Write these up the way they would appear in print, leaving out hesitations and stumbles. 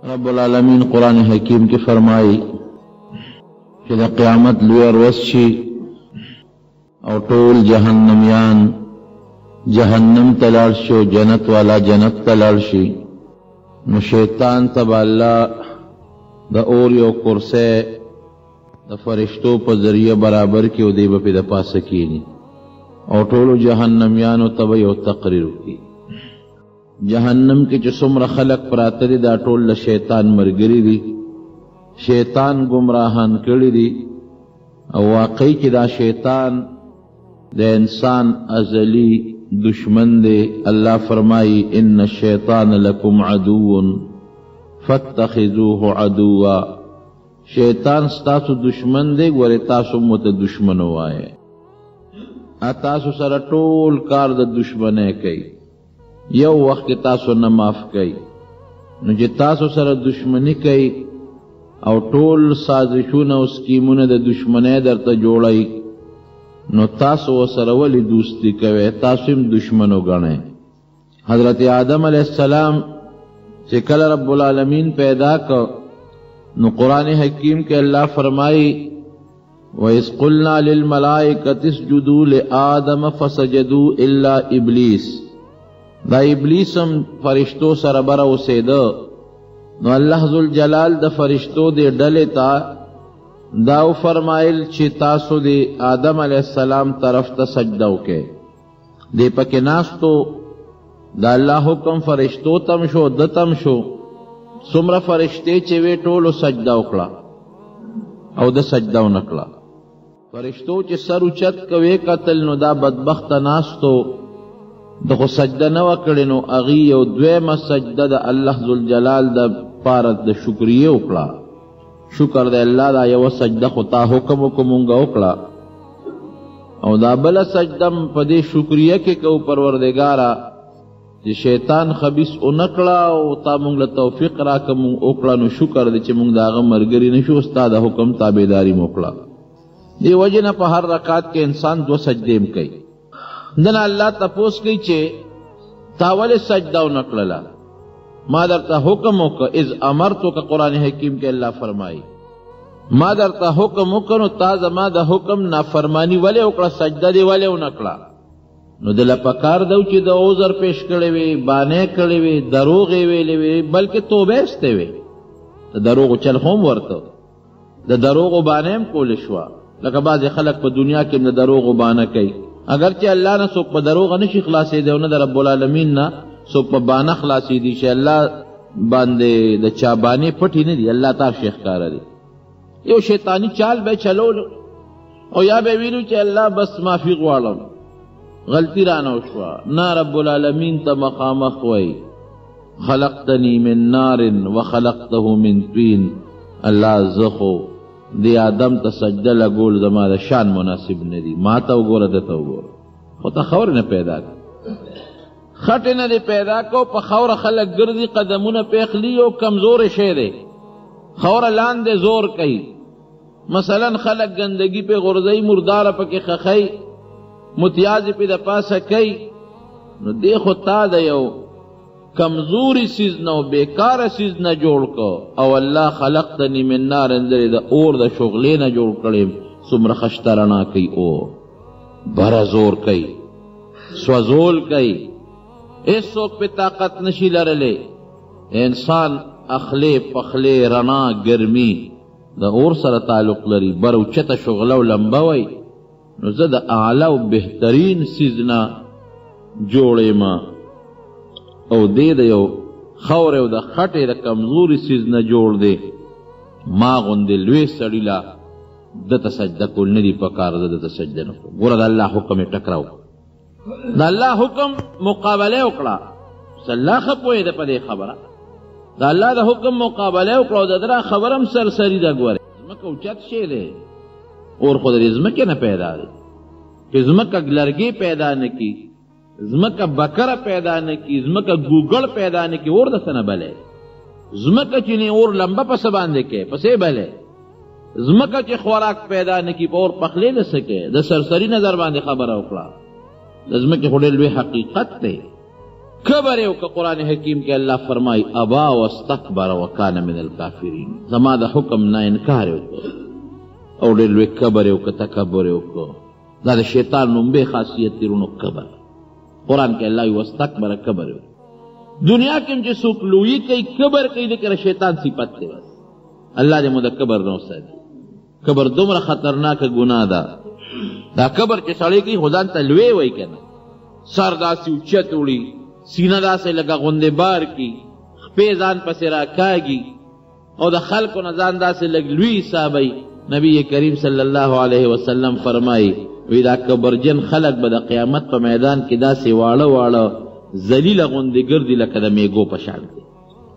رب العالمین قرآن حکیم کی فرمائی کہ دا قیامت لوی ورځ شي او ټول جهنميان جهنم ته لاړ شي او جنت والا جنت ته لاړ شي. نو شیطان ته به الله د اور یو کرسی د فرشتو په ذریعه برابر کړي او دی به پې د پاسه کښېني او ټولو جهنمیانو ته به یو تقریر وکړي. جهنم کې چې څومره خلق پراته دي دا ټول له شیطان ملګري دي، شیطان گمراهان کړي دي او واقعي چې دا شیطان د انسان ازلی دشمن دی. الله فرمایي ان الشیطان لکم عدو فاتخذوه عدوا. شیطان ستاسو دشمن دی، ګورې تاسو مو ته دشمن ووایه. تاسو سره ټول کار د دشمنۍ کوي، یو وخت کې تاسو نه معاف کوي. نو چې تاسو سره دشمنی کوي او ټول سازشونه او سکیمونه د دشمنۍ درته جوړوي، نو تاسو ورسره ولې دوستی کوئ؟ تاسو هم دشمن وګڼئ. حضرت آدم علیہ السلام چې کله رب العالمین پیدا کړ نو قرآن حکیم کې الله فرمائی وَإِذْ قُلْنَا لِلْمَلَائِكَةِ اسْجُدُوا لِآدَمَ فَسَجَدُوا إِلَّا إِبْلِيسَ. دا ابلیس هم فرشتو سره بره اوسېده. نو الله ذوالجلال د فرشتو دې ډلې ته دا فرمایل چې تاسو د آدم علیہ السلام طرف ته سجده وکئ. دې پکې ناستو دا الله حکم فرشتو تم شو د تم شو. څومره فرشتې چې وې ټولو سجده وکړه او د سجده ونه کړه. فرشتو چې سر اوچت کوي قتل نو دا بدبخت ناستو دغه سجده نه وکړي. نو هغې یو دویمه سجده د الله ذوالجلال د پاره د شکریې وکړه. شکر دی الله دا یوه سجده خو تا حکم وکړو مونږ وکړه او دا بله سجده م په دې شکریه کې کوو پروردګاره چې شیطان خبیث ونه کړه او تا مونږ له توفیق راکړه مونږ وکړه. نو شکر دی چې مونږ د هغه ملګري نه شو، ستا د حکم تابعداري م وکړه. دې وجې نه په هر رکعت کې انسان دوه سجدې م کوي. دنه الله تپوس کوي چې تا ولې سجده ونه کړله؟ ما درته حکم وکړه اذ امرتک. قرآن حکیم کې الله فرمایي ما درته حکم وکړه نو تا زما د حکم نافرمانی ولې وکړه؟ سجده دې ولې ونه کړه؟ نو دله پکار دو چې د عذر پیش کړی وي، بانې کړی وي، دروغ یې ویلې وي، بلکې توبه ایستې وي. د دروغو چل هم ورته د دروغو بانې هم کولی شوه. لکه بعضې خلک په دنیا کې د دروغو بانه کوي. اگر چې الله نه څوک په دروغ نشي خلاصېدی او نه د رب العالمین نه څوک په بانه خلاصېدي چې الله باندې د چا بانې پټې نه دي، الله تا شیخ ښکاره دی. یو شیطانی چال به چلولو او یا به ویلو چې الله بس معافي غواړم، غلطي رانه وشوه. نه، رب العالمین ته مخامخ وی خلقتنی من نار وخلقته من طین. الله زه خو دی آدم ته سجده لګول زما د شان مناسب نه دي. ما ته وګوره ده ته وګوره. خو ته خور نه پیدا کړ، خټې نه دې پیدا کو. په خوره خلک ګرځي قدمونه پیخلي او کمزورې شی دی. خوره لاندې زور کوي. مثلا خلک ګندګي پې غورځوي، مرداره پکې خخی، متیازې پې د پاسه کوي. نو دی خو تا د یو کمزوری سیز نه او بیکاره سیز نه جوړ کو او الله خلقتنی من نار اندرې د اور د شغلې نه جوړ کړی. څومره خشته رڼا کوي او بره زور کوي، سوځول کوي، هېڅوک پې طاقت نشي لرلی. انسان اخلې پخلې رڼا ګرمي د اور سره تعلق لري. بر اوچته شغله او لمبه وی. نو زه د اعلی او بهترین سیز نه جوړ یم او دې د یو خورې او د خټې د کمزوري سیز نه جوړ دی. ما غوندې لوی سړي لا دته سجده کول نه دي پکار. زه دته سجده نه کوم. ګوره د الله حکم یې ټکراو، د الله حکم مقابله وکړه. الله ښه پوهېده په دې خبره. د الله د حکم مقابله وکړه او د ده خبره هم سرسري ده. ګورې ځمکه اوچت شی دی، اور خو د دې ځمکې نه پیدا دی. چې ځمکه لرګي پیدا نه کي، ځمکه بکره پیدا نه کی، ځمکه ګوګل پیدا نه کی، اور د څه نه بلې؟ ځمکه چې نه اور لمبه په څه باندې کې پسې بلې؟ ځمکه چې خوراک پیدا نه کی په اور پخلی نه سکے. د سرسری نظر باندې خبره وکړه. د ځمکې خو ډېر لوی حقیقت دی. کبر یو که قرآن حکیم کې الله فرمای ابا واستکبر وکان من الکافرین زما د حکم نه انکار وکړ او ډېر لوی کبر یو که تکبر یو که دا د شیطان لومبی خاصیت تیرونو کبر قرآن کې الله واستکبر کبر یو دنیا کې چې څوک لویي کوي کبر کوي د شیطان صفت دی بس الله دې مو د کبر نه وساتي کبر دومره خطرناکه ګناه ده دا کبر چې سړی کوي خو ځان ته لوی وایي که نه سر داسې اوچت وړي سینه داسې لکه غوندې بار کي خپې ځان پسې راکاږي او د خلکو نه ځان داسې لږ لوی حسابوي نبی کریم صلی الله علیه وسلم فرمایي وی دا کبرجن خلک به د قیامت په میدان کې داسې واړه واړه ذلیله غوندې ګرځي لکه د میږو په شان کې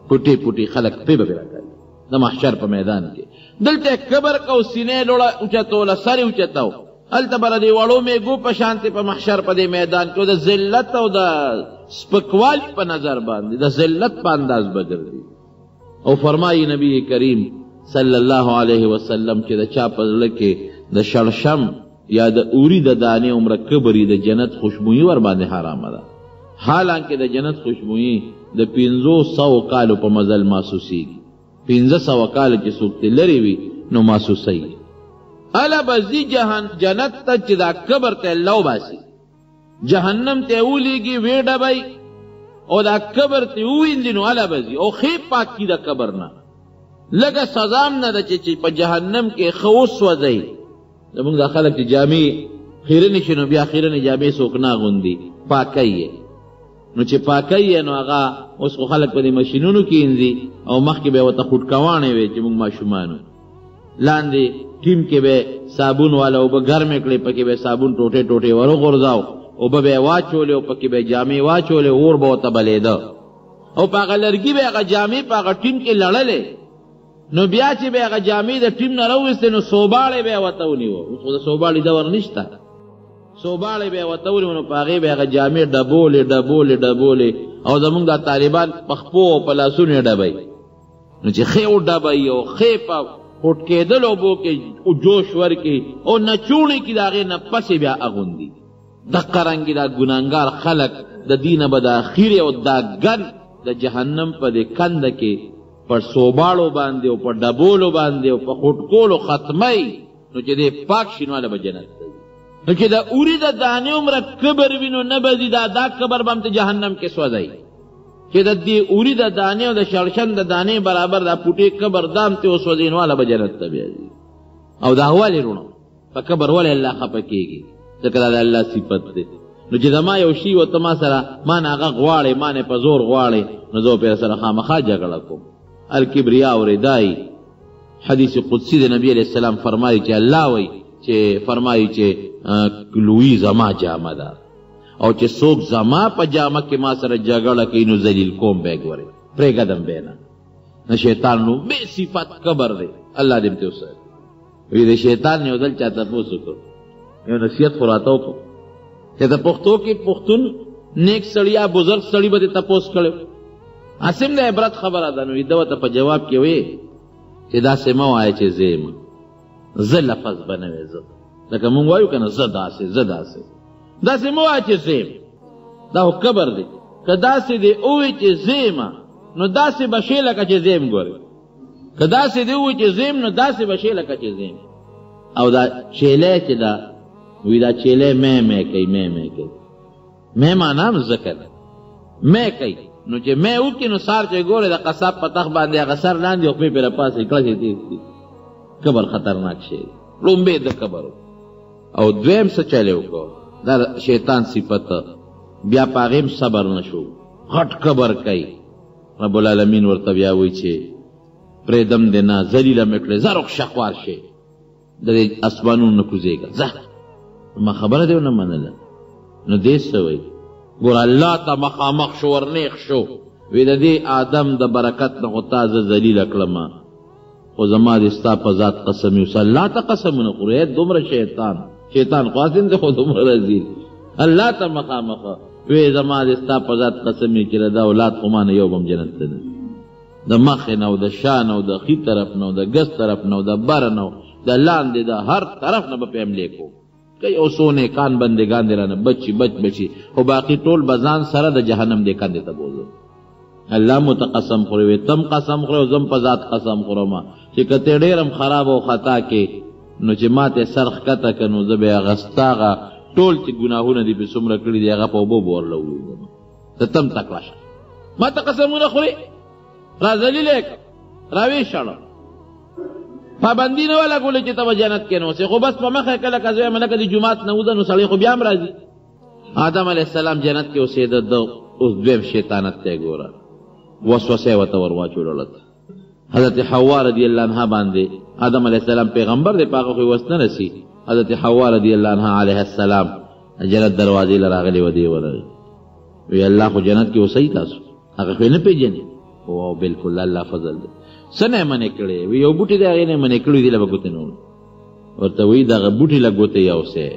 پټې پټې خلک پرې به راکوي د محشر په میدان کې دلته کبر کو سینې لوړه اوچتوله سر یې اوچتاو هلته به د وړو میږو په شانتې په محشر په دې میدان کې د ذلت او د سپکوالي په نظر باندې د ذلت په انداز به ګرځي او فرمایي نبی کریم صلی الله علیه وسلم چې د چا په زړه کې د شړشم یا د اوري د دانې عمره کبري د جنت خوشبویي ور باندې حرامه ده حالانکه د جنت خوشبویي د 500 کالو په مزل محسوسیږي 500 کال چې څوک ترې لرې وي نو محسوسوي الا به ځي جنت ته چې دا کبر ته لو باسي جهنم ته ولیږي ویې ډبی او دا کبر ته وویندي نو الا به ځي او ښې پاک کي د کبر نه لږه سزا هم نه ده چې په جهنم کې ښه وسوځئ زمونږ دا خلک چې جامې خیرنې شي نو بیا خیرنې جامې څوک نه اغوندي پاکی یې نو چې پاکی یې نو هغه اوس خو خلک په دې مشینونو کې انځي او مخکې به یې ورته خوټکواڼې وې چې موږ ماشومانو لاندې ټیم کې به صابون والا اوبه ګرمې کړې پکې به صابون ټوټې ټوټې وروغورځاو اوبه به یې واچولې او پکې به یې جامې واچولې اور به ورته بلېده او په هغه لرګي به هغه جامې په هغه ټیم کې لړلې نو بیا چې به هغه جامې د ټیم نه راوویستې نو صوباړې به یې ورته ونیوه اوس خو د صوباړې دور نشته صوباړې به یې ورته ونیوه نو په هغې به هغه جامې ډبولې او زمونږ دا طالبان په خپو او په لاسونو یې ډبوي نو چې ښې وډبوي او ښې په خوټ کېدل اوبو کې جوش ورکړي او نچوڼې کړي د هغې نه پسې بیا اغوندي دقه رنګې دا ګناهګار خلک د دې نه به د اخرې او دا ګن د جهنم په دې کنده کې پر صوباړو باندې او په ډبولو باندې او په خوټکولو ختموي نو چې دې پاک شي نو هله به جنت ته ځي نو چې د اوري د دانې عمره کبر وي نو نه به ځي دا کبر به هم ته جهنم کې سوځئ چې د دې اوري د دانې او د شړشم د دانې برابر دا پوټې کبر دام ته وسوځي نو هله به جنت ته بیا ځي او دا ولې رونو په کبر ولې الله خفه کېږي ځکه دا د الله صفت دی نو چې زما یو شي و ته ما سره ما نه هغه غواړې ما نه په زور غواړې نو زه به سره خامخا جګړه کوم الکبریا و ردای حدیث قدسی د نبی علیہ السلام فرمایي چې الله وایي چې فرمایي چې لوی زما جامه ده او چې څوک زما په جامه کې ما سره جګړه کوي نو ذلیل کوم به یې ګورې پرېږدم به نه نه شیطان نو بې صفت کبر دی الله دې ته وساتي وی د شیطان یو ځل چا تپوس وکړ یو نصیحت خو راته وکړو چې د پښتو کې پښتون نیک سړی یا بزرګ سړی به دې تپوس کړی اسیم د عبرت خبره ده نو ده ورته په جواب کې وی چې داسې مه وایه چې زه یم زه لفظ به نه وی زه لکه مونږ وایو که نه زه داسې مه وایه چې زه یم دا خو کبر دی که داسې دې ووایي چې زه یم نو داسې به شې لکه چې زه یم ګورې که داسې دې ووایي چې زه یم نو داسې به شې لکه چې زه یم او دا چیلی چې ده وی دا چیلی مې کوي مې معنا هم ذکر مې کوي نو چې مې وکړي نو سار چې ګورې د قصاب په تخ باندې هغه سر لاندې او خپې پرې راپاسې کړه چې تېز دي کبر خطرناک شی لومبې د کبر او دویم څه چلی وکړو دا شیطان صفت بیا په هغې صبر نه شو غټ کبر کوي رب العالمین ورته بیا وایي چې پرېږدم دې نه ذلیله مې کړې زه رخصه خوار شې د دې اسمانونو نه کوزېږه ځه ما خبره دې ونه منله نو دې څه وایي ګور الله ته مخامخ شو ورنیغ شو وی د دې آدم د برکت نه خو تا زه ذلیله کړم خو زما دې ستا په ذات قسم یو الله ته قسمونه خورې دومره شیطان قاسم دی خو دومره رزیل الله ته مخامخ وی زما دې ستا په ذات قسم یې چې دا اولاد خو ما نه یو بم جنت ته نه د مخې نه او د شا نه او د ښي طرف نه او د ګس طرف نه او د بره نه د لاندې د هر طرف نه به په حملې کو که یو څو نیکان بندګان دې رانه بچي بچي خو باقي ټول به ځان سره د جهنم دې کندې ته بوځو. الله مو ته قسم خوري وي تم قسم خوري او زم په ذات قسم خورم چې که ته ډېر هم خراب او خطا کې نو چې ما ته سر ښکته که نو زه به هغه ستا هغه ټول چې ګناهونه دې پې څومره کړي دي هغه په اوبو به ورله ووځم. ته تم تکړه شه ما ته قسمونه خوري را ذلیله کړه را ویې شړه پابندي نه ولګولې چې ته به جنت کې نوسې خو بس په مخه کله که زه یم لکه د جومات نه وځه نو سړی خو بیا هم راځي. آدم علیه السلام جنت کې اوسېده د اوس دویم شیطانت ته یې ګوره وسوسه یې ورته ور واچولله. حضرت حوا رضی الله عنها باندې آدم علیه السلام پیغمبر دی په هغه خو یې وس نه رسي. حضرت حوا رضی الله عنها علیه السلام جنت دروازې له راغلې وه دې ورغلې وی الله خو جنت کې اوسئ تاسو هغه خو یې نه پېژنې. او بلکل الله فضل دی. څه نه یې منې کړی وی یو بوټي دی هغې نه یې منې کړي دي له به ګوتې نه ورته وایي دغه بوټي له ګوتې یوسې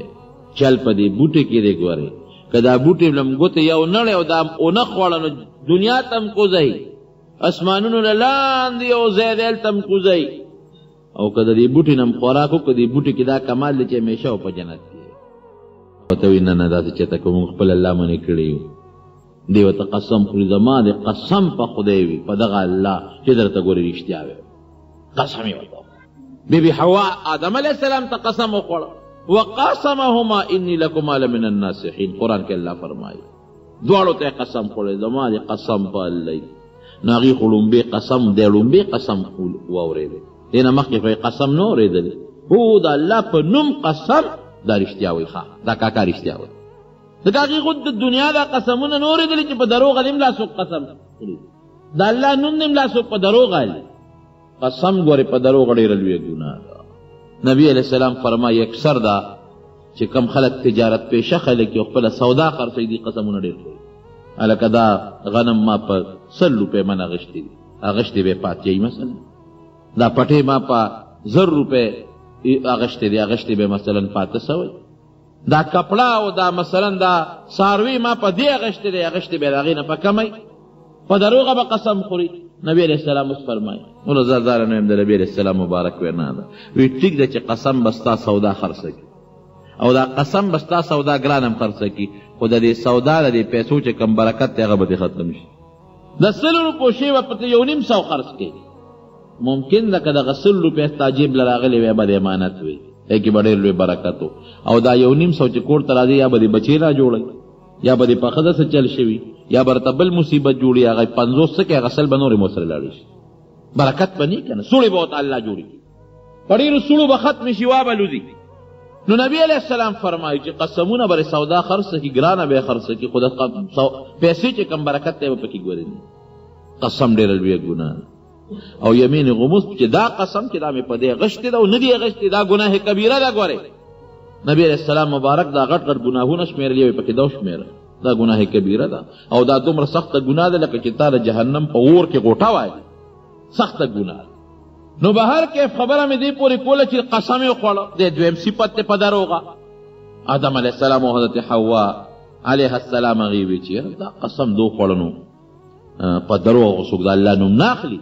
چل په دې بوټي کې دی ګورې که دا بوټي له ګوتې یو نړی او دا ونه خوړه نو دنیا ته هم کوزئ اسمانونو له لاندې یو ځای دی هلته هم کوزئ او که د دې بوټي نه هم خوراک وکړو د دې بوټي کې دا کمال دی چې همیشه و په جنت کې. ورته وایي نه نه داسې چېرته که مونږ خپل الله منې کړي یو دی ورته قسم خوري زما د قسم په خدای وي په دغه الله چې درته ګورې رښتیا وي قسم یې ورته بی بی حوا آدم علیه السلام ته قسم وخوړه وقاسمهما انی لکما لمن الناصحین. قرآن کې الله فرمایي دواړو ته قسم خوړی زما د قسم په الله نو هغې خو لومبې قسم دی لومبې قسم واورېدی دې نه مخکې خو قسم نه اورېدلی هو د الله په نوم قسم دا رښتیا وایي ښه دا کاکا رښتیا وایي ځکه هغې خو د دنیا دا قسمونه نه اورېدلي چې په دروغه دې ملا څوک قسم کړي د الله نوم دې ملا څوک په دروغه علي قسم ګورې په دروغه ډېره لویه ګناه ده. نبی علیه السلام فرمایي اکثر دا چې کم خلک تجارت پیشه خلک یو خپله سودا خرڅوي دي قسمونه ډېر کوي هلکه دا غنم ما په 100 روپۍ من اغشتې دي اغشتې به پاتې مثلا دا پټې ما په 1000 روپۍ اغشتې دي اغشتې به مثلا پاته سوی دا کپڑا او دا مثلا دا ساروی ما په دې اغشتې دی اغشتې به د هغې نه په کمی په دروغه به قسم خوري. نبی علیه السلام اوس فرمایي نو زرداره نه یم د نبی علیه السلام مبارک وینا ده وی ټیک ده چې قسم به ستا سودا خرڅه کړي او دا قسم به ستا سودا ګران هم خرڅه کړي خو د دې سودا د دې پیسو چې کم برکت دی هغه به دې ختم شي. د 100 روپو شی به په 1.5 خرڅ کړي ممکن ده که دغه 100 روپۍ ستا جیب له راغلې وی به د امانت وي هغې به ډېر لوی برکت و او دا 1.5 چې کور ته راځي یا به دې بچې را جوړوي یا به دې په ښځه څه چل شوي یا به ورته بل مصیبت جوړي هغه 50 څه کوي هغه 100 به نورې مو سره لاړې شي برکت به نه که نه سوړې به ورته الله جوړي په ډېرو سوړو به ختمې شي وا به لوځي. نو نبی علیه السلام فرمایي چې قسمونه به سودا خرڅه کړي ګرانه به یې خرڅه کړي خو د پیسې چې کم برکت دی به پکې ګورې قسم ډېره لویه ګناه او یمین غموس چې دا قسم چې دا مې په دې غشتې ده او نه دې غشتې دا ګناه کبیره ده. ګورې نبی علیه السلام مبارک دا غټ غټ ګناهونه شمېرلي وي پکې دا شمېره دا ګناه کبیره ده او دا دومره سخته ګناه ده لکه چې تا د جهنم په اور کې غوټه وای سخته ګناه. نو به هر کیف خبره مې دې پورې کوله چې قسم یې وخوړه د دویم صفت دی په دروغه. آدم علیه السلام او حضرت حوا علیه السلام هغې وی چې دا قسم دو خوړه نو په دروغه څوک د الله نوم نه اخلي.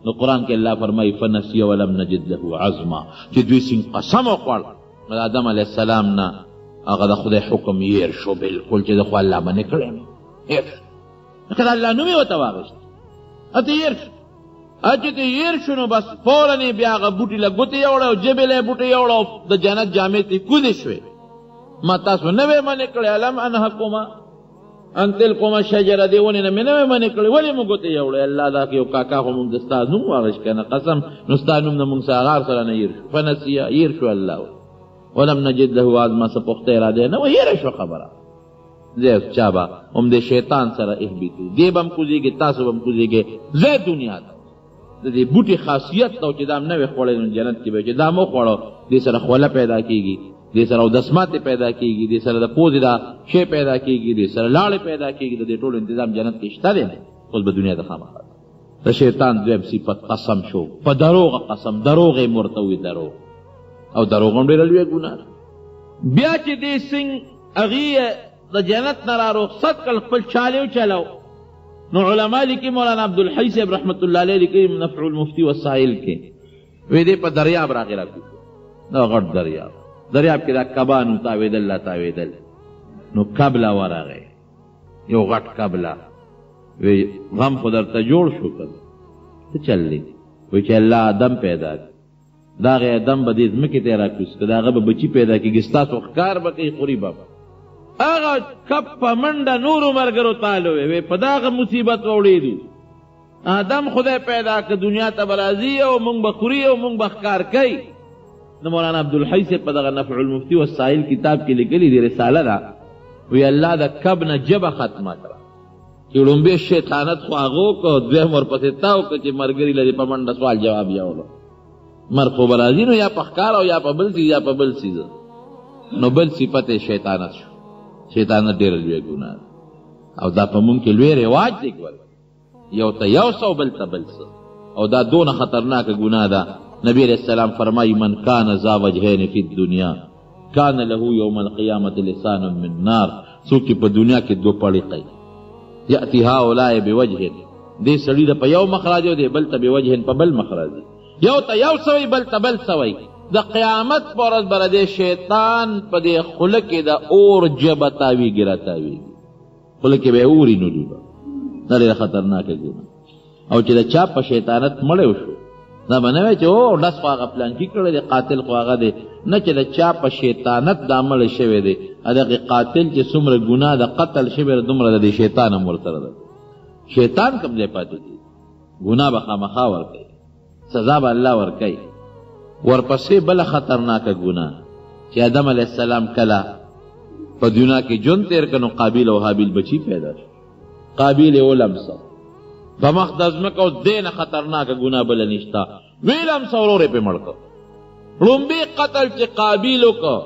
نو قرآن کې الله فرمایي فنسي ولم نجد له عزما چې دوی سین قسم وخوړ د آدم علیه السلام نه هغه د خدای حکم هیر شو بلکل چې د خو الله باندې کړی هیر لکه د الله نوم یې ورته واغېست هته هیر شو چې ته هیر شو نو بس فوراً یې بیا هغه بوټي له ګوتې یوړه او جبې له یې بوټی یوړه او د جنت جامې ته کوزې شوې ما تاسو نه وې منې کړی الم انهکما ان تلکما شجره دې ونې نه مې نه وې منې کړی ولې مو ګوتې یوړې الله دا که یو کاکا خو مونږ د ستا نوم واغېست که نه قسم نو ستا نوم نه مونږ سهار سره نه هیر شو فنسیه هیر شو الله ولم نجد له عزما څه پخته اراده نه و هیره شو خبره زه چا به هم د شیطان سره اهبیتو دې به هم کوزېږي تاسو به هم کوزېږئ زه دنیا ده د دې بوټي خاصیت ده چې دا هم نه وې خوړی نو جنت کې به چې دا مو خوړو دې سره خوله پیدا کېږي دې سره اودسماتې پیدا کېږي دې سره د پوزې دا شی پیدا کېږي دې سره لاړې پیدا کېږي د دې ټول انتظام جنت کې شته دی اوس به دنیا د خامخا د شیطان دویم صفت قسم شو په دروغه قسم دروغ یې ورته وي دروغ او دروغ هم ډېره لویه ګناه ده. بیا چې دې سنګ هغې د جنت نه را رخصت کړل خپل چالې وچلو نو علما لیکي مولانا عبدالحی صاحب رحمت الله علیه لیکي نفع المفتی والسائل کې وی دې په دریاب راغې راکوي دا غټ دریاب دریاب کې دا کبانو تاوېدل لا تاوېدل نو کبله ورغی یو غټ کبله وی غم خو درته جوړ شو که څه چل دی وی چې الله آدم پیدا کړ د هغې آدم به دې ځمکې ته یې راکوز کړه د هغه به بچي پیدا کېږي ستاسو ښکار به کوي خوري به هغه کب په منډه نورو ملګرو تالو وی په دغه مصیبت وړېدو آدم خدای پیدا که دنیا ته به راځي او مونږ به خوري او مونږ به ښکار کوي د مولانا عبدالحی صاحب په دغه نفع المفتی والسائل کتاب کې لیکلي دي رساله ده وی الله د کب نه ژبه ختمه کړه چې لومبې شیطانت خو هغه وکړه دویم ورپسې تا وکړه چې ملګري لري په منډه سوال جواب یوړو مرګ خو به راځي نو یا په ښکار او یا په بل څیز یا په بل څیز نو بل صفت یې شیطانت شو شیطانت ډېره لویه ګناه ده او دا په مونږ کې لوی رواج دی یو ته یو څه او بل ته بل څه او دا دونه خطرناکه ګناه ده نبی علیہ السلام فرمائی من کان ذا وجهین فی الدنیا کان له یوم القیامت لسان من نار څوک چې په دنیا کې دو پړی کوي یأتی هؤلاء بوجه دې سړي د په یو مخ راځي دی بل ته بوجه په بل مخ راځي یو ته یو سوی بل ته بل سوی د قیامت په ورځ به د شیطان په دې خوله کې د اور ژبه تاویږي راتاویږي خوله کې به یې اوري نو ډوبه دا ډېره خطرناکه ګناه او چې د چا په شیطانت مړی شو دا به نه وی چې او ډس خو هغه پلانکي کړی دی قاتل خو هغه دی نه چې د چا په شیطانت دا مړی شوی دی دغې قاتل چې څومره ګناه د قتل شوی دی دومره د شیطان هم ورسره ده شیطان کوم ځای پاتې کېږي ګناه به خامخا ورکوي سزا به الله ورکوي ورپسې بله خطرناکه ګناه چې آدم علیه السلام کله په دنیا کې ژوند تېر کړ نو قابیل او حابیل بچي پیدا شو قابیل یې ولمسه په مخ د ځمکه او دې نه خطرناکه ګناه بله نشته ویې لمسه ورور یې پرې مړ کړ لومبې قتل چې قابیل وکړ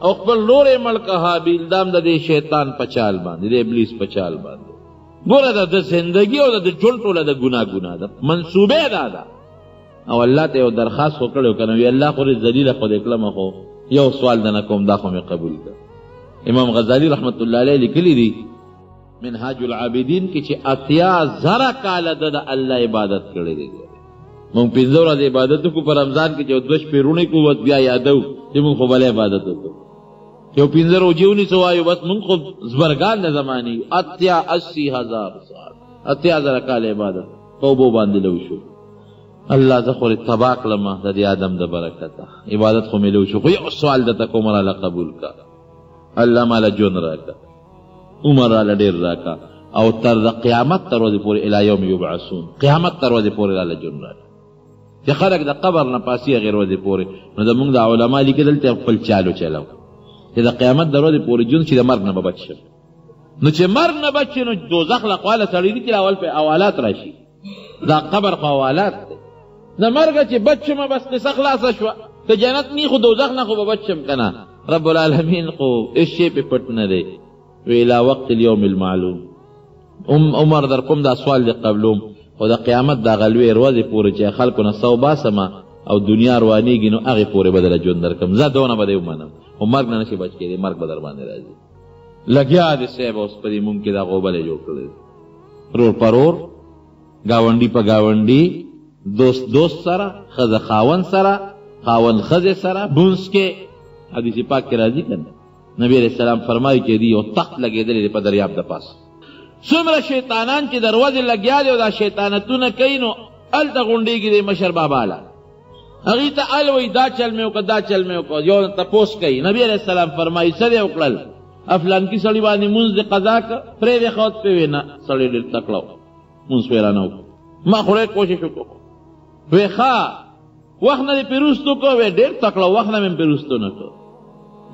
او خپل ورور یې مړ کړ حابیل دا هم د دې شیطان په چال باندې د ابلیس په چال باندې ګوره د زندګي او د ژوند ټوله د ګناه ده منصوبې دا ده او الله ته یو درخواست وکړی که نه وي الله خو دې ذلیله خو دې کړمه خو یو سوال دنه کوم دا خو مې قبول کړ امام غزالی رحمت الله علیه لیکلی دي منهاج العابدین کې چې 80,000 کاله د الله عبادت کړی دی مونږ 15 ورځې عبادت وکړو په رمضان کې چې 2 شپې رونې کوو بیا یادو چې مونږ خو بله عبادت وکړو چې 15 روژې ونیسو وایو بس مونږ خو زبرګان د زمانې 80,000 سال 80,000 کاله عبادت په اوبو باندې لو شو الله زه خو تبا کړمه د دې آدم د برکته عبادت خو مې لو شو خو یو سوال درته کوم راله قبول کا الله ماله ژوند راکړه عمر راله ډېر راکړه او تر د قیامت تر ورځې پورې الی یوم یبعثون قیامت تر ورځې پورې راله ژوند راکړه چې خلک د قبر نه پاسي هغې ورځې پورې نو زمونږ د علما لیکي دلته خپل چالو چلو چې د قیامت د ورځې پورې ژوند چې د مرګ نه به بچ شم نو چې مرګ نه بچ شي نو دوزخ له خواله سړي دي چې اول په اوالات راشي دا قبر خو اوالات دی د مرګه چې بچ شمه بس قصه خلاصه شوه که جنت نی خو دوزخ نه خو به بچ شم که نه رب العالمین خو هېڅ شی پې پټ نه دی الى وقت اليوم المعلوم عمر در کوم دا سوال دی قبلوم خو د قیامت دا غلوې ورځې پورې چې خلکو نه سو باسمه او دنیا روانېږي نو هغې پورې به دله ژوند درکړم زه دونه به دی ومنم خو مرګ نه نشي بچ کېدی مرګ به در باندې راځي لګیا دی صاحب اوس په دې مونږ کې دا غوبلې جوړ کړی رور پرور ګاونډي په ګاونډي دوست سره ښځه خاوند سره خاوند ښځې سره بونس کې حدیث پاک کې راځي که نه نبی علیہ السلام فرمایي چې دی یو تخت لګېدلی دی په دریاب د پاس څومره شیطانان چې دروازې لګیا دی او دا شیطانتونه کوي نو هلته غونډېږي دی مشر بابا له هغې ته ال وایي دا چل مې وکړه دا چل مې وکړه یو تپوس کوي نبی علیہ السلام فرمایي څه دی وکړل افلانکي سړي باندې مونځ دې قضا که پرېږدې ښه پې وې نه سړی ډېر تکړه و مونځ پې رانه وکړو ما خو ډېر کوشش وکړو وی ښه وخت نه دې پې رستو کړو وی ډېر تکړه وخت نه مې پې رستو نه کړو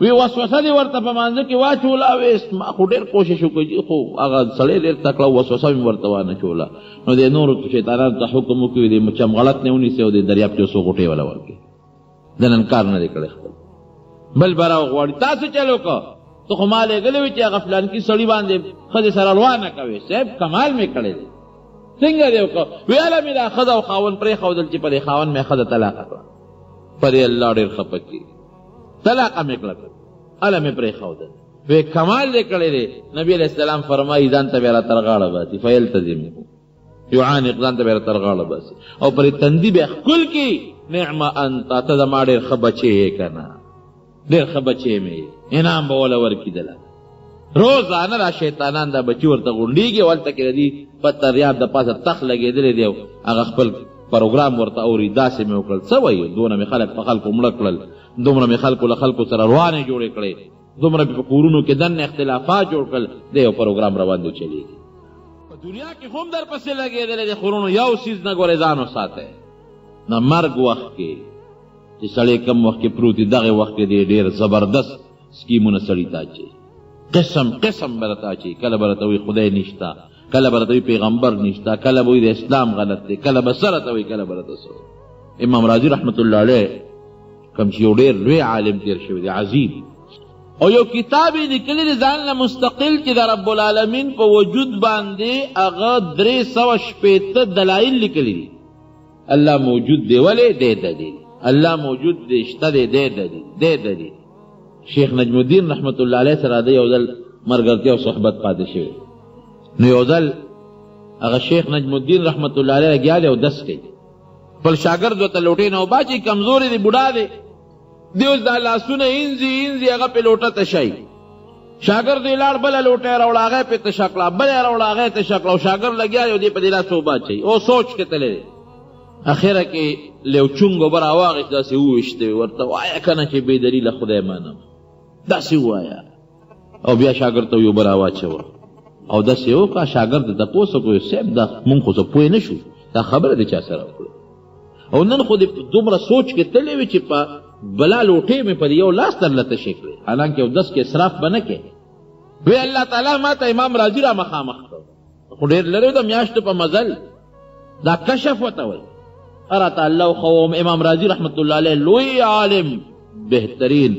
وی وسوسه دې ورته په مانځه کې واچوله ویست ما خو ډېر کوشش وکړو خو هغه سړی ډېر تکړه وسوسه مې ورته وانچوله نو دې نورو شیطانانو ته حکم وکړي دې چمغلط نه ونیسي او دې دریاب کې څو غوټې وله ورکړي د نن کار نه دی کړی خپل بل به راغواړي تاسو چل وکړه ته خو ما لېږلی وي چې هغه فلانکي سړي باندې ښځې سره روانه کوې صاحب کمال مې کړی دی څنګه دې وکړه وی هله مې دا ښځه او خاوند پرېښودل چې په دې خاوند مې ښځه طلاقه کړه په دې الله ډېر خفه کېږي طلاقه مې کړه هله مې پرېښودل وی کمال دې کړی دی نبي علیه السلام فرمایي ځان ته بیا را تر غاړه باسي فیلتزمه یعانق ځان ته بیا را تر غاړه باسي او پرې تندي بیا ښکل کړي نعم انت ته زما ډېر ښه بچی یې که نه ډېر ښه بچی مې انعام به وله ورکېدله. روزانه دا شیطانان دا بچي ورته غونډېږي او هلته کې د دې په تریاب د پاسه تخت لګېدلی دی او هغه خپل پروګرام ورته اوري. داسې مې وکړل څه وایي دونه مې خلک په خلکو مړه کړل، دومره مې خلکو له خلکو سره روانې جوړې کړې، دومره په کورونو کې دننه اختلافات جوړ کړل. دی یو پروګرام روان دی چلېږي. په دنیا کې هم در پسې لګېدلی دی خورونو یو څیز نه ګورې ځان وساتئ. د مرګ وخت کې چې سړی کم وخت کې پروت دي دغې وخت کې دی ډېر زبردست سکیمونه سړي ته اچوي، قسم قسم به راته اچوي. کله به راته وایي خدای نشته، کله به راته وایي پیغمبر نشته، کله به وایي د اسلام غلط دی، کله به څه راته وایي، کله به راته څه. امام راضي رحمت الله علیه کوم چې یو ډېر لوی عالم تېر شوی دی عظیم، او یو کتاب یې لیکلی دی ځان له مستقل چې د رب العالمین په وجود باندې هغه 360 دلایل لیکلی دي. الله موجود دی ولې دی دلیل، الله موجود دی شته دی دی دلیل دی دلیل. شیخ نجم الدین رحمت الله علیه سره د یو ځل ملګرتیا او صحبت پاتې شوی. نو یو ځل هغه شیخ نجم الدین رحمت الله علیه لګیا دی او دس کوي، خپل شاګرد ورته لوټې نه وباچي، کمزورې دی بوډا دی، دی اوس دا لاسونه اینځي هغه پې لوټه تشی. شاګرد یې لاړ بله لوټه یې راوړه هغه یې پې تشه کړه، بله یې راوړه هغه یې تشه کړه، او شاګرد لګیا دی او دی په دې لاس وباچوي او سوچ کې تللی دی. اخره کې له یو چونګ اوبه راواخېست داسې وویشتې ورته وایه که نه چې بې دلیله خدای منم، داسې ووایه. او بیا شاګرد ته یې اوبه راواچوه او داسې یې وکړه. شاګرد ته تپوس وکړو صاحب دا مونږ خو څه پوه نه شو، دا خبره دې چا سره وکړو، او نن خو دې دومره سوچ کې تللی وي چې په بلا لوټې مې په یو لاس درله تشې کړې، حالانکې یو دس کې اسراف به نه کې. وی الله تعالی ما ته امام راضي را مخامخ کړ، خو ډېر لرې د میاشتو په مزل دا کشف ورته وایي. راته الله وښوم امام راضي رحمت الله علیه لوی عالم بهترین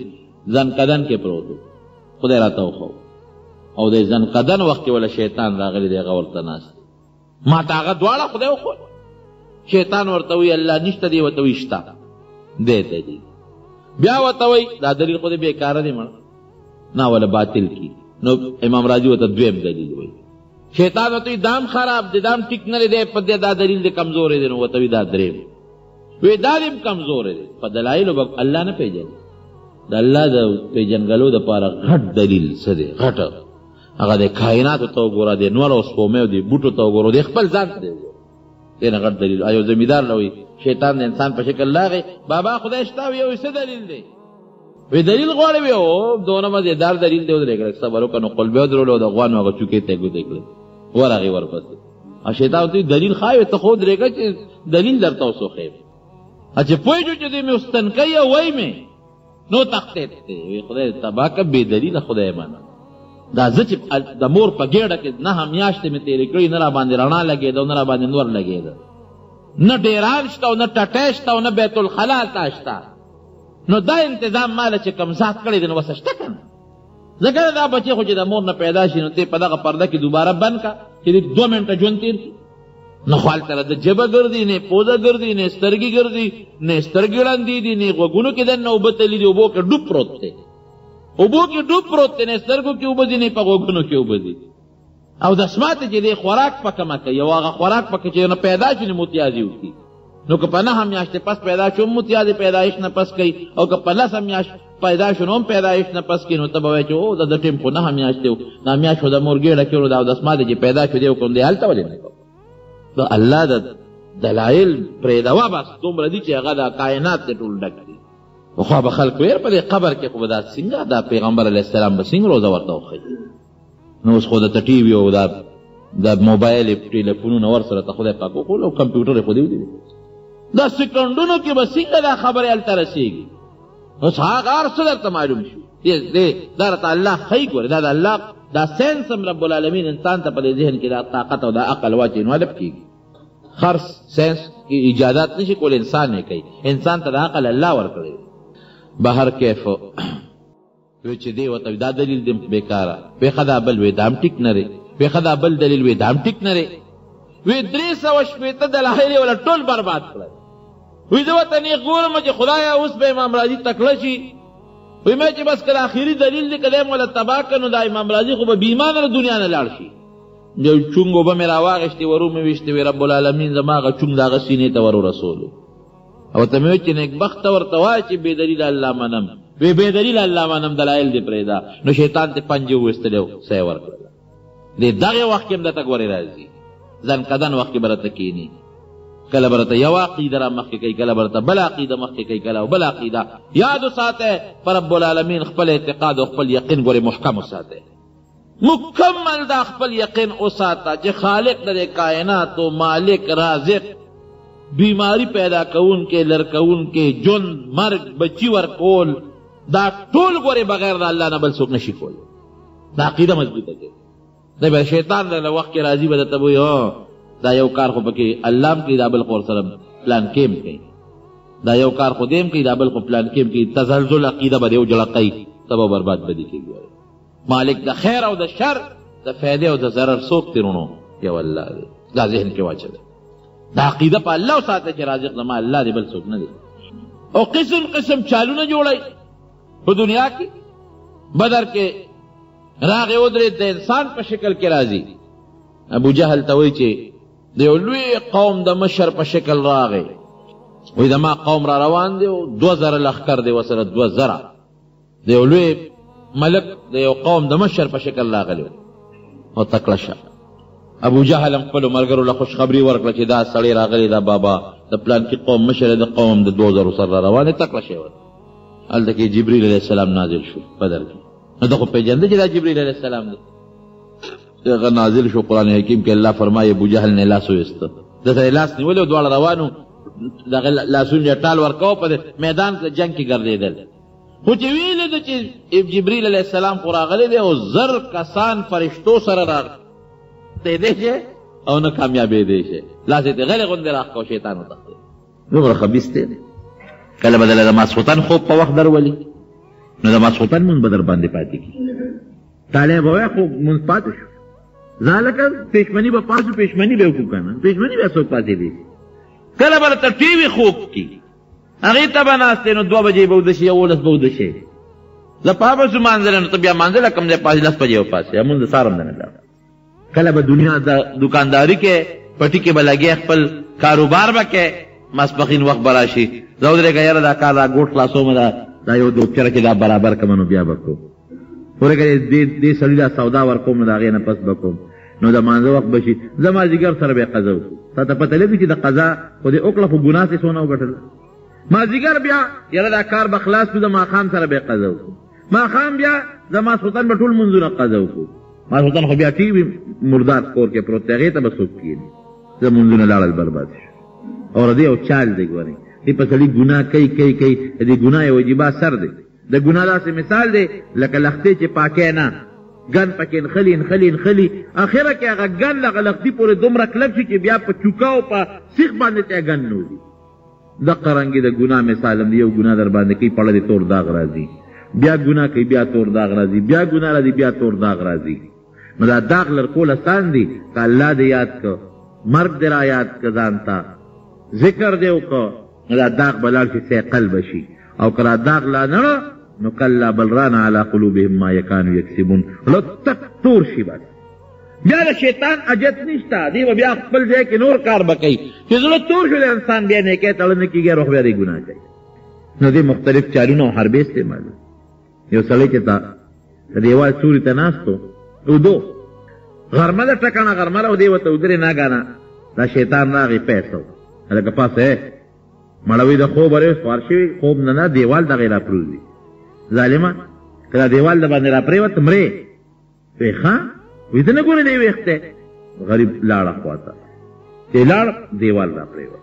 زنقدن کې پروت و، خدای راته وښو. او د زنقدن وخت کې ولا شیطان راغلی دی هغه ورته ناست، ما ته هغه دواړه خدای وښول. شیطان ورته وایي الله نشته دی، ورته وایي شته دی دلیل. بیا ورته وایي دا دلیل خو دې بېکاره دی مړه نه ولا باطل کی. نو امام راضي ورته دویم دلیل وایي. شیطان ورته وایي دام خراب دی، دام ټیک نه دی، په دې دا دلیل دی کمزوری دی. نو ورته وایي دا دریم وایي دا دې کمزوری دی. په دلایلو به الله نه پېژني. د الله د پېژنګلو دپاره غټ دلیل څه دی؟ غټه هغه د کائناتو ته وګوره، د نور او سپومیو د بوټو ته وګوره، د خپل ځان ته دی وګوره، دې نه غټ دلیل. یو زمیندار له وایي شیطان د انسان په شکل راغی، بابا خدای شته وي او څه دلیل دی؟ وی دلیل غواړي وی او دونه مزېدار دلیل دی ودرېږه لږ صبر وکړه. نو قلبې ودرولو او د غوانو هغه چوکې ته یې ګوتې کړې ورغې ورپسې. او شیطان ورته دلیل ښایي ته خو ودرېږه چې دلیل درته اوس وښیم. چې پوهېږو چې دوی مې اوستنکۍ او وایي مې نو تختې دی. وی خدای تباه که بې دلیله خدای منه. دا زه چې د مور په ګېډه کې 9 میاشتې مې تېرې کړي، نه را باندې رڼا لګېده او نه را باندې نور لګېده، نه ډیران شته او نه ټټی شته او نه بیت الخلا تا شته. نو دا انتظام ماله چې کم ذات کړی دی نو وسه شته که نه؟ ځکه دا بچې خو چې د مور نه پیدا شي نو ته په دغه پرده کې دوباره بند که چې 2 منټه ژوند تېر کړي. نو خو هلته د ژبه ګرځي، نه پوزه ګرځي، نه سترګې ګرځي، نه سترګې ړندې دي، نه غوږونو کې دننه اوبه تللي دي، اوبو کې ډوب پروت دی، اوبو کې ډوب پروت دی، نه سترګو کې اوبه دي، نه په غوږونو کې اوبه دي. او د سماته چې دی خوراک پکه مه کوي، او هغه خوراک پکه چې نه پیدا شي نو متیازي وکړي. نو که په 9 میاشتې پس پیدا شو متیازي پیدایش نه پس کوي، او که په 10 میاشت پیدا شو هم پیدایش نه پس کوي. نو ته به وایې چې او د ټیم خو 9 میاشتې و، 9 میاشت خو د مور ګېډه کې و، دا د سماته چې پیدا شو دی کوم دی هلته ولې نه کوم؟ د الله د دلایل پرېږدوه بس دومره دي چې هغه د کائنات دې ټول ډک دي. خو به خلک ویل په دې قبر کې خو به دا څنګه دا پیغمبر علیه السلام به څنګه روزه ورته وښیي؟ نو اوس خو درته ټي وي او دا موبایل ټلیفونونه ورسره ته خدای پاک وښول او کمپیوټر یې خو دې ودرېږي. دا سکندونو کې به څنګه دا خبرې هلته رسېږي؟ اوس هغه هر څه درته معلوم شو. دا راته الله ښیي. ګورې دا د الله دا ساینس هم رب العالمین انسان ته په دې ذهن کې دا طاقت او دا عقل واچوي نو هدف کېږي. هر ساینس کې ایجادات نشي کول، انسان یې کوي. انسان ته د عقل الله ورکړی. بهر کیف وی چې دی ورته دا دلیل دی بېکاره، پېښه دا بل وی دا هم ټیک نه دی، پېښه دا بل دلیل وی دا هم ټیک نه دی. وی 360 دلایل یې ولا ټول برباد کړل. وی زه ورته نیغ ګورم چې خدایه اوس به امام راضي تکړه شي. وی مې چې بس کله آخري دلیل دی که دی مولا تباه کړ نو دا امام راضي خو به بېایمانه د دنیا نه لاړ شي. یو چونګ اوبه مې راواغېستې ورو مې ویشتې وی رب العالمین زما هغه چونګ د هغه سینې ته ور ورسولو. او ته مې ویل چې نیکبخته ورته وایه چې بې دلیله الله منم. وی بے دلیل اللہ مانم دلائل دی پریدا نو شیطان تے پنجے وستلیو سی ورکړه دې دغه وخت کې هم درته ګورې راځي ځان قدن وخت کې برته کینی کله برته یو عقیده را مخکې کوي کله برته بل عقیده مخکې کوي کله بل عقیده یاد وساته پر رب العالمین خپل اعتقاد او خپل یقین ګورې محکم وساته مکمل دا خپل یقین وساته چې خالق د کائنات او مالک رازق بیماری پیدا کون کے لرکون کے جن مرگ بچی ورکول دا ټول ګورې بغیر د الله نه بل څوک نشي کول دا عقیده مضبوطه کوي دا به شیطان له وخت کې راضي به ته وي دا یو کار خو پکې الله هم کوي دا بل خور سره پلان کېم کوي دا یو کار خو دیم کوي دا بل خو پلان کېم کوي تزلزل عقیده به یو جړقی تبا برباد بدی کېږي مالک د خیر او د شر د فائدې او د ضرر څوک تیرونو یو الله دی دا ذهن کې واچوي دا عقیده په الله ساته چې رازق زما الله دی بل څوک نه دی او قسم قسم چالونه جوړای په دنیا کې بدر کې راغې ودرې د انسان په شکل کې راځي ابو جهل ته وایي چې د یو لوی قوم د مشر په شکل راغی وایي زما قوم را روان دی او 2000 لښکر دی ورسره 2000 د یو لوی ملک د یو قوم د مشر په شکل راغلی او تکړه شه ابو جهل هم خپلو ملګرو له خوشخبري ورکړه چې دا سړی راغلی دا بابا د پلان کې قوم مشر د قوم د 2000 سره روانې تکړه شوی هلته کې جبریل علیه السلام نازل شو بدر کې نو ته خو پېژنده چې دا جبریل علیه السلام دی هغه نازل شو قرآن حکیم کې الله فرمایي ابو جهل نه لاس وایسته ده ته یې لاس نیولی او دواړه روانو دغه لاسونه یې ټال ورکوه په میدان کې جنګ کې ګرځېدل خو چې ویلې ده چې جبریل علیه السلام خو راغلی دی او 1000 کسان فرشتو سره راغلی شي او نه کامیابېدی شي لاس یې غلې غوندې راښکو شیطان وتښتېد دومره خبیث دی کله به د ماسخوتن خوب په وخت درولي نو د ماسخوتن مونځ به در باندې پاتې کي طالع به وایه خو مونځ پاتې شو ځکه پېشمني به پاسو پېشمني به وکړو که نه پېشمني به څوک پاتېدی کله به درته ټي وي خوب کي هغې ته به ناست نو 2 بجې به وده شي 11 به وده شي زه پاپه شو مانځلی نو ته بیا مانځله کوم ځای پاسې 10 بجې وپاسې مونځ د سهار هم نه ده کله به دنیا د دکانداري کې پټي کې به لګې خپل کاروبار به کې ماسپښین وخت به راشي زه ودرېږه یاره دا کار دا ګوټ خلاصومه دا یو دوکچره کې دا برابر کړمه نو بیا به کوم ورېږه دې سړي دا سودا ورکوم نو د هغې نه پس به کوم نو د مانځه وخت به شي زه مازدیګر سره به یې قضا وکړو تا ته پته لګي چې د قضا خو دې وکړه خو ګناه ترې څونه وګټله مازدیګر بیا یاره دا کار به خلاص کړو د ماښام سره به یې قضا وکړو ماښام بیا د ماسخوتن به ټول منځونه قضا وکړو ماسخوتن خو بیا ټي وي مردار کور کې پروت دی هغې ته به څوک کښېني زه منځونه لاړل برباد شو او د دې یو چال دی ګورئ دې په سړي ګناه کوي د دې ګناه یو وجیبه سر دی د ګناه داسې مثال دی لکه لښتې چې پاکی نه ګن پکې نښلي اخره کې هغه ګن هغه لښتي پورې دومره کلک شي چې بیا په چوکا او په سیخ باندې ته ګن نوځي دقه رنګې د ګناه مثال هم دی یو ګناه در باندې کوي پړه دې تور داغ راځي بیا ګناه کوي بیا تور داغ راځي بیا ګناه راځي بیا تور داغ راځي نو دا داغ لرکول اسان دي که الله دې یاد که مرګ دې را یاد که ځان ته ذکر دې وکړه نو دا داغ به لاړ شي سیقل به شي او که را داغ لا نه نو کلا بل رانا علی قلوبهم ما یکانو یکسبون لو تک تور شي بس بیا د شیطان اجت نشته دی به بیا خپل ځای کې نور کار به کوي چې زړه تور شو د انسان بیا نیکۍ تړه نه کېږي روح بیا دی ګناه کوي نو دې مختلف چالونه او حربې استعمالوي یو سړی چې تا د دیوال سوري ته ناست ودو غرمه ده ټکنه غرمه ده او دې ورته ودرې ناګانه دا شیطان راغی پیسو هلکه پاسه مړوي د خوب ورې سوار شوي خوب نه دیوال دغې را پروزي ظالمه که دا دیوال د باندې را پرېوت مرې وی ښه ویده نه ګورې دی ویښتی غریب لاړه خواته چې لاړ دیوال را پرېوت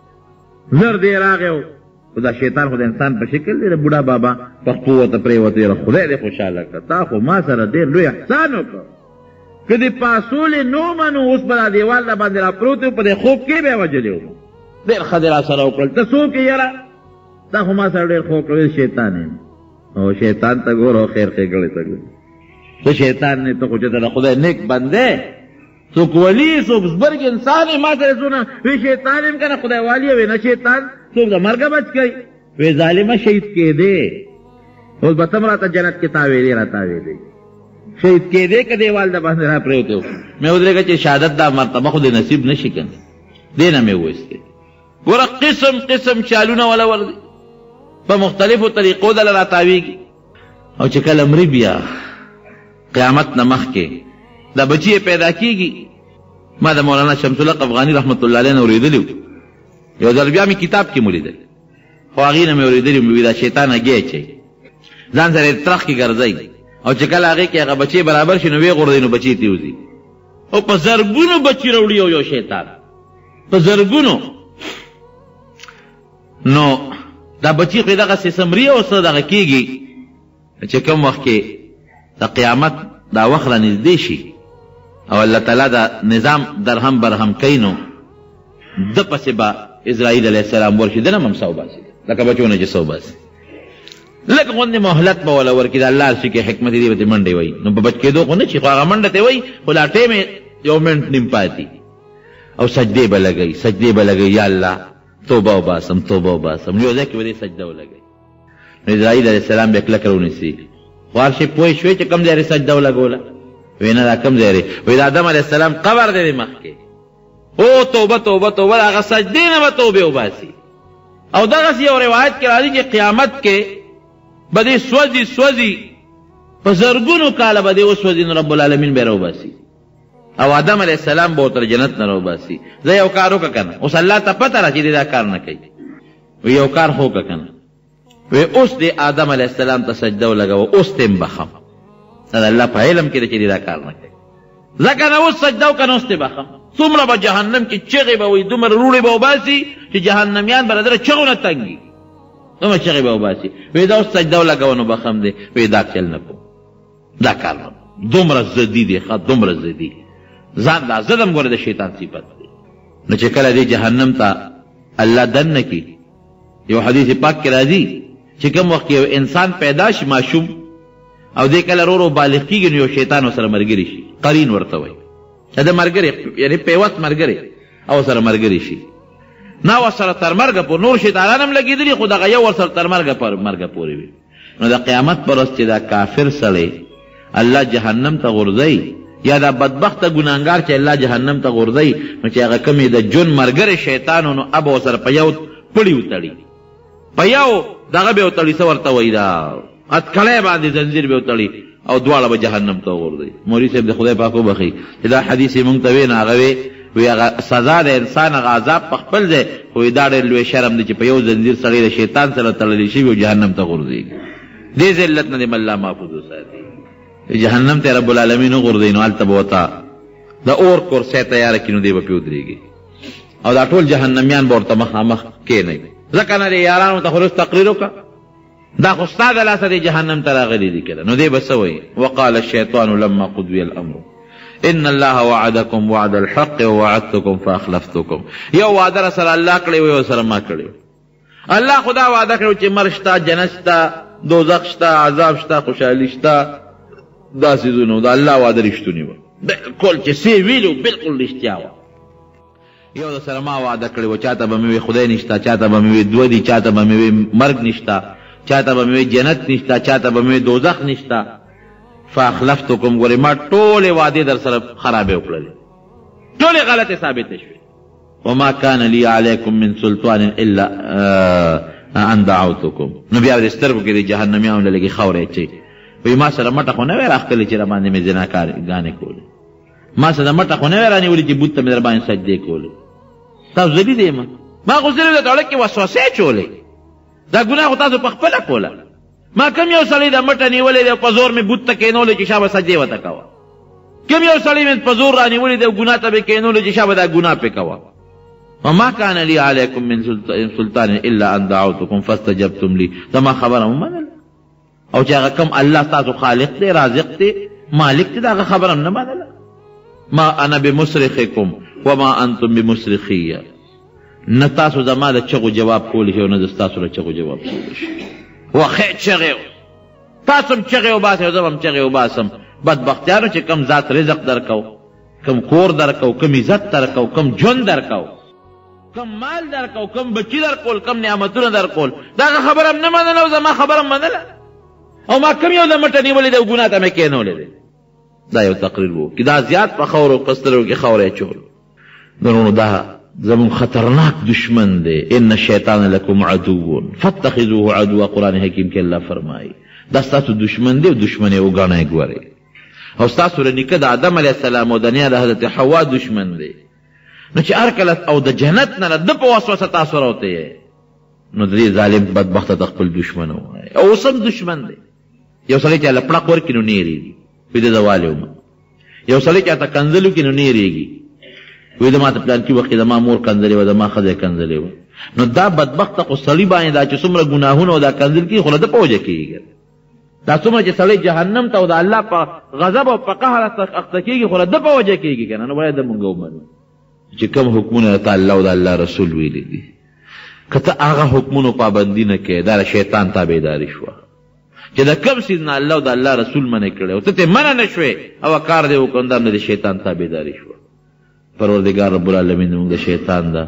زر دی راغی خو دا شیطان خو د انسان په شکل دی د بوډا بابا پښتو ورته پرېوت یاره خدای دې خوشحاله کړه تا خو ما سره ډېر لوی احسان وکړ که دې پاسولې نو منو اوس به دا دیوال را باندې را پروت و په دې خوب کې به یې وجلې وم ډېر ښه دې را سره وکړل ته څوک یې یاره تا خو ما سره ډېر ښه وکړل شیطان یم او شیطان ته ګور او خیر ښېګړې ته ګور ته شیطان نه ته خو چې ته د خدای نیک بندې څوک ولی څوک زبرګ انسان یې ما سره څونه وی شیطان یم که نه خدای والي وی نه شیطان څوک د مرګه بچ کوي وی ظالمه شهید کېدې اوس به ته هم راته جنت کې تاویلې را تاویلې شهید کېدې که دیوال د باندې را پرېوتی مې ودرېږه چې شهادت دا مرتبه خو د نصیب نه شي که نه دې نه مې وویستې ګوره قسم قسم چالونه ولا ور دي په مختلفو طریقو دله را تاویږي او چې کله مري بیا قیامت نه مخکې دا بچی پیدا کیږي. ما د مولانا شمس الحق افغاني رحمت الله علیه نه اورېدلی یو ځل بیا مې کتاب کې مولیدل، خو هغې نه مې اورېدلي مې دا شیطان هګۍ اچوي ځان سره یې ترخ کې ګرځئ، او چې کله هغې کې هغه بچی برابر شي نو ویې غورځوي نو بچی ترې وځي. او په زرګونو بچي راوړي یو شیطان، په زرګونو. نو دا بچی خو یې دغسې سمري او څه دغه کېږي چې کوم وخت کې د قیامت دا وخت را نږدې شي او الله تعالی دا نظام درهم برهم کوي نو د پسې به اسرائیل علیه السلام ورشي د نه هم سو باسي لکه بچونه چې سو باسي لکه غوندې مهلت به وله ورکړي د الله هر شي کې حکمت دې به ترې منډې وایي نو په بچ کېدو خو نه شي، خو هغه منډه ته وایي خو لا ټیم یو منټ نیم پاتې او سجدې به لګوي، سجدې به لګوي یا الله توبه وباسم توبه وباسم. یو ځای کې به دې سجده ولګوي نو اسرائیل علیه السلام به کلکه راونیسي. خو هر شي پوه شوې چې کوم ځای یې سجده ولګوله؟ وایي نه دا کوم ځای دی؟ وایي د آدم علیه السلام قبر دی مخکې. او توبه توبه توبه هغه سجدې نه به توبې وباسي. او دغسې یو روایت کې راځي چې قیامت کې به دې سوځي په زرګونو کاله به دې وسوځي نو رب العالمین به یې راوباسي او آدم علیه السلام به ورته جنت نه راوباسي. زه یو کار وکړه که نه، اوس الله ته پته را چې دې دا کار نه کوي. وایي یو کار خو وکړه که نه، وایي اوس دې آدم علیه السلام ته سجده ولګوه، اوس ته یې بخم. دا د الله په علم کې دی چې دې دا کار نه کوي. ځکه نه اوس سجده وکړه نو اوس ته یې بخم. څومره به جهنم کې چغې به وایي، دومره روړې به وباسي چې جهنمیان به د ده چغو نه تنګي، دومره چغې به وباسي. وایي دا اوس سجده ولګوه نو بخم دی. وایي دا چل نه کوم، دا کار نه کوم. دومره ضدي دی، ښه دومره ضدي. ځان دا ظلم ګوره د شیطان صفت دی. نو چې کله دې جهنم ته الله دننه کړي، یو حدیث پاک کې راځي چې کوم وخت یو انسان پیدا شي ماشوم او دې کله ورو بالغ کېږي نو یو شیطان ورسره ملګری شي، قرین ورته وایي، د ملګری یعنې پیوست ملګری او سره ملګری شي. نه ورسره تر مرګه پورې نور شیطانان هم لګېدلي خو دغه یو ورسره تر مرګه پورې وي. نو د قیامت پر ورځ چې دا کافر سړی الله جهنم ته غورځوي یا دا بدبخته ګناهګار چې الله جهنم ته غورځوي نو چې هغه کومې د جون ملګری شیطان نو اب ورسره په یو پړي وتړي، په یو دغه به وتړي، څه ورته وایي دا اتکلی باندې زنځیر به وتړي او دواړه به جهنم ته وغورځوي. مولوي صاحب د خدای پاک وبخي چې دا حدیث یې مونږ ته وی نه هغه وی هغه سزا د انسان هغه عذاب په خپل ځای، خو دا ډېر لوی شرم دی چې په یو زنځیر سړی د شیطان سره تړلی شي او جهنم ته غورځېږي. دې ذلت نه دې الله محفوظ وساتي. جهنم ته رب العالمین وغورځوي نو هلته به ورته د اور کورسۍ تیاره کړي نو دی به پرې ودرېږي او دا ټول جهنمیان به ورته مخامخ کښېنوي. ځکه نه دې یارانو ته خو روز تقریر وکړه دا خو ستا د لاسه دې جهنم ته راغلي دي که نو دی به څه وایي؟ وقال الشیطان لما قضي الامر ان الله وعدكم وعد الحق ووعدتكم فاخلفتكم. یو وعده را سره الله کړی و یو سره ما کړی. الله خدا وعده کړی چې مرګ شته، جنت شته، دوزخ شته، عذاب شته، خوشحالي شته، دا څیزونه د الله وعده رښتونې وه بالکل چې څه ویلو بالکل رښتیا وه. یو د سره ما وعده کړی و چاته به مې وي خدای نشته، چاته به مې وي دوه دي، چاته به مې وي مرګ نشته، چاته به مې وي جنت نشته، چاته به مې وي دوزخ نشته. فاخلفتکم ګورې ما ټولې وعدې در سره خرابې وکړلې، ټولې غلطې ثابتې شوې. وما كان لي عليكم من سلطان الا ان دعوتکم. نو بیا د سترګو کې د جهنمیانو له لږې خاورې اچوي. وایي ما سره مټه خو نه وی راښکلې چې را باندې مې زناګانې کولې، ما سره مټه خو نه وی رانیولې چې بوت ته مې در باندې سجدې کولې. تاسو ذلیل یې ما خو صرف د زړه کې وسوسې اچولې، دا ګناه خو تاسو په خپله کوله. ما کم یو سړی د مټه نیولې دی په زور مې بوت ته کېنولې چې شابه سجدې ورته کوه، کم یو سړی مې په زور رانیولې دی ګناه ته به کېنولې چې شابه دا ګناه پې کوه. وما كان لي عليكم من سلطان الا ان دعوتكم فاستجبتم لي. زما خبره مو منله او چې هغه کوم الله تاسو خالق دی، رازق دی، مالک دی، دا هغه خبره هم نه منله. ما انا بمصرخکم وما انتم بمصرخیه. نه تاسو زما د چغو جواب کولی شئ او نه ستاسو د چغو جواب کولی شئ. وخې چغې تاسو هم چغې وباسئ او زه هم چغې وباسم. بدبختیانو چې کم ذات رزق درکو، کم کور درکو، کم عزت درکو، کم ژوند درکو، کم مال درکو، کم بچي درکول، کم نعمتونه درکول، دا هغه خبره هم نه منله او زما خبره هم منله. او ما کم یو د مټه نیولې دی او ګناه ته مې کېنولې دی. دا یو تقریر و چې دا زیات په خاورو په سترګو کې خاورې اچول. درونو دا زمون خطرناک دشمن دی. ان الشیطان لکم عدو فاتخذوه عدوا. قرآن حکیم کې الله فرمایي دا ستاسو دشمن دی او دشمن یې وګڼئ ګورئ او ستاسو نیکه د آدم علیه السلام او د نیا د حضرت حوا دشمن دی نو چې هر کله او د جنت نه د په وسوسه تاسو راوته نو د دې ظالم بدبخته د خپل دشمن وایي او اوس هم دشمن دی یو سړی چې هله پړق ورکړي نو نه یېرېږي وایي د زوال وم یو سړی چې هته کنځل وکړي نو نه یېرېږي وایي د ما ته پلانکي وخت کې د ما مور کنځلې وه د ما ښځه کنځلې وه نو دا بدبخته خو سړي باندې دا چې څومره ګناهونه او دا کنځل کېږي خو له ده په وجه کېږي دا څومره چې سړی جهنم ته او د الله په غضب او په قهر اخته کېږي خو له ده په وجه کېږي که نه نو باید مونږ ومنو چې کوم حکمونه ته الله او د الله رسول ویلي دي که ته هغه حکمونو پابندي نه کوې دا د شیطان تابعداري شوه چې د کوم څیز نه الله او د الله رسول منع کړی او ته ترې منع نه شوې او کار دې وکړو دا د شیطان تابعداري شوه پروردګار رب العالمین زموږ د شیطان د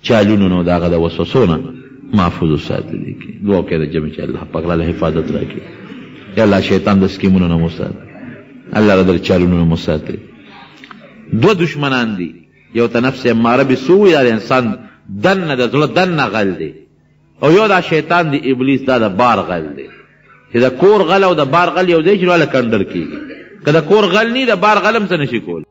چالونو نو د هغه د وسوسو نه محفوظ وساتلي کړي دعا وکړئ د جمع چې الله پاک راله حفاظت راکړي یا الله شیطان د سکیمونو نه مو ساتي الله را د چالونو نه مو ساتي دوه دشمنان دي یو ته نفس اماره بسوء یا د انسان دننه د زړه دننه غل دی او یو دا شیطان دی ابلیس دا د بار غل دی چې د کور غل او د بار غل یو ځای چې والا کنډر کېږي که د کور غل نی د بار غل هم څه نشي کولی